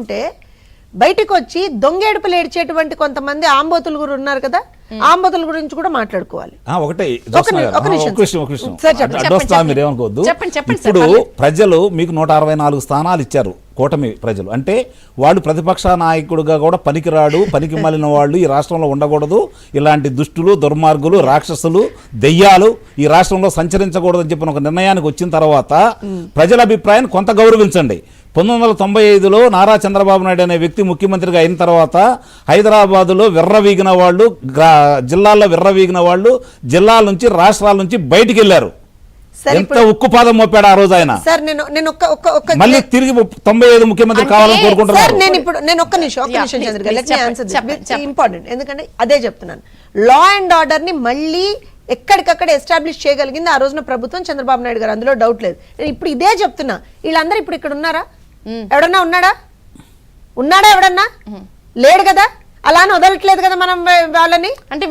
ఉంటే బయటికి వచ్చి దొంగేడుపులు ఏడ్చేటువంటి కొంతమంది ఆంబోతులు కూడా ఉన్నారు కదా, ఆంబోతుల గురించి కూడా మాట్లాడుకోవాలి. మీరేమనుకోవద్దు. ఇప్పుడు ప్రజలు మీకు 164 స్థానాలు ఇచ్చారు కూటమి ప్రజలు. అంటే వాడు ప్రతిపక్ష నాయకుడుగా కూడా పనికిరాడు, పనికి మాలిన వాళ్ళు ఈ రాష్ట్రంలో ఉండకూడదు, ఇలాంటి దుష్టులు, దుర్మార్గులు, రాక్షసులు, దెయ్యాలు ఈ రాష్ట్రంలో సంచరించకూడదని చెప్పిన ఒక నిర్ణయానికి వచ్చిన తర్వాత ప్రజల అభిప్రాయాన్ని కొంత గౌరవించండి. 1995లో నారా చంద్రబాబు నాయుడు అనే వ్యక్తి ముఖ్యమంత్రిగా అయిన తర్వాత హైదరాబాదులో విర్రవీగిన వాళ్ళు, జిల్లాల్లో విర్రవీగిన వాళ్ళు జిల్లాల నుంచి, రాష్ట్రాల నుంచి బయటికి వెళ్ళారు. ఎంత ఉక్కుపాదం మోపాడు ఆ రోజు ఆయన. మళ్ళీ తిరిగి 95 ముఖ్యమంత్రి కావాలని కోరుకుంటున్నారు. నేను ఒక్క నిమిషం ఇంపార్టెంట్, ఎందుకంటే అదే చెప్తున్నాను. లా అండ్ ఆర్డర్ ని మళ్ళీ ఎక్కడికక్కడ ఎస్టాబ్లిష్ చేయగలిగింది ఆ రోజున ప్రభుత్వం, చంద్రబాబు నాయుడు గారు, అందులో డౌట్ లేదు. నేను ఇప్పుడు ఇదే చెప్తున్నా. వీళ్ళందరూ ఇప్పుడు ఇక్కడ ఉన్నారా? ఎవడన్నా ఉన్నాడా? ఎవడన్నా లేడు కదా. అలా వదలట్లేదు కదా మనం వాళ్ళని. అంటే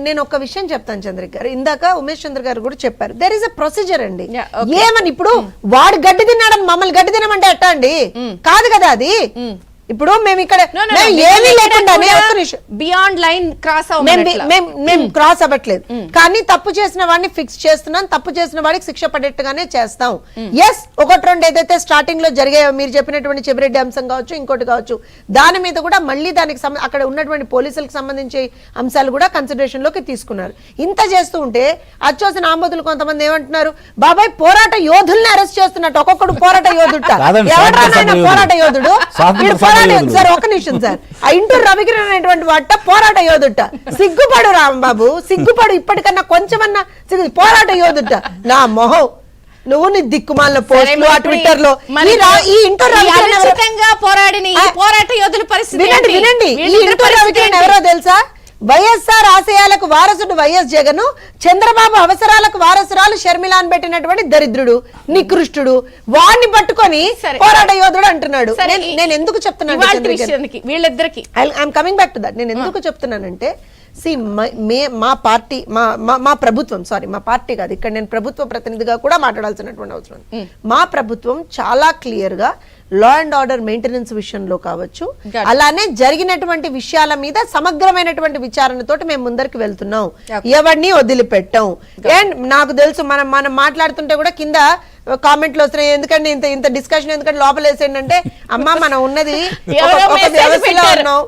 నేను ఒక విషయం చెప్తాను చంద్రిక గారు, ఇందాక ఉమేష్ చంద్ర గారు కూడా చెప్పారు, దేర్ ఇస్ అ ప్రొసీజర్ అండి. ఏమని ఇప్పుడు వాడు గడ్డి తిన్నాడని మమ్మల్ని గడ్డి తినమంటే ఎట్టా అండి? కాదు కదా అది. ఇప్పుడు మేము ఇక్కడ ఏమీ లేకుండా బియాండ్ లైన్ క్రాస్ మేము క్రాస్ అవ్వట్లేదు, కానీ తప్పు చేసిన వాడిని ఫిక్స్ చేస్తున్నాం, తప్పు చేసిన వాడికి శిక్ష పడేట్టుగానే చేస్తాం. ఎస్, 1-2 ఏదైతే స్టార్టింగ్ లో జరిగాయో మీరు చెప్పినటువంటి చెవిరెడ్డి అంశం కావచ్చు, ఇంకోటి కావచ్చు, దాని మీద కూడా మళ్ళీ దానికి అక్కడ ఉన్నటువంటి పోలీసులకు సంబంధించి అంశాలు కూడా కన్సిడరేషన్ లోకి తీసుకున్నారు. ఇంత చేస్తూ ఉంటే అచ్చోసిన ఆంబోతులు కొంతమంది ఏమంటున్నారు, బాబాయ్ పోరాట యోధుల్ని అరెస్ట్ చేస్తున్నట్టు. ఒక్కొక్కడు పోరాట యోధుట, పోరాట యోధుడు సార్. ఒక నిమిషం సార్, ఆ ఇంటూరు రవికిరణ్ అనేటువంటి వాట పోరాట యోధుట. సిగ్గుపడు రాంబాబు, సిగ్గుపడు. ఇప్పటికన్నా కొంచెమన్నా పోరాట యోధుట. నా మొహం, నువ్వు నీ దిక్కుమాలిన పోస్టులు ఆ ట్విట్టర్ లో ఈ ఇంటూరు పోరాట యోధుల పరిస్థితి వినండి. ఈ ఇంటూరు రవికిరణ్ ఎవరో తెలుసా? వైఎస్ఆర్ ఆశయాలకు వారసుడు వైఎస్ జగన్, చంద్రబాబు అవసరాలకు వారసురాలు షర్మిలాన్ పెట్టినటువంటి దరిద్రుడు, నికృష్టుడు. వాడిని పట్టుకొని పోరాట యోధుడు అంటున్నాడు. నేను ఎందుకు చెప్తున్నాను వీళ్ళిద్దరికి, I'm coming back to that. నేను ఎందుకు చెప్తున్నానంటే, మా పార్టీ, మా ప్రభుత్వం, సారీ మా పార్టీ కాదు, ఇక్కడ నేను ప్రభుత్వ ప్రతినిధిగా కూడా మాట్లాడాల్సినటువంటి అవసరం. మా ప్రభుత్వం చాలా క్లియర్ గా లా అండ్ ఆర్డర్ మెయింటెనెన్స్ విషయంలో కావచ్చు, అలానే జరిగినటువంటి విషయాల మీద సమగ్రమైనటువంటి విచారణతోటి మేము ముందరికి వెళ్తున్నాం. ఎవరిని వదిలిపెట్టాం. అండ్ నాకు తెలుసు మనం మాట్లాడుతుంటే కూడా కింద కామెంట్లు వస్తున్నాయి, ఎందుకంటే ఇంత డిస్కషన్ ఎందుకంటే లోపల వేసేయండి అంటే, అమ్మా మనం ఉన్నది వ్యవస్థలో ఉన్నాం.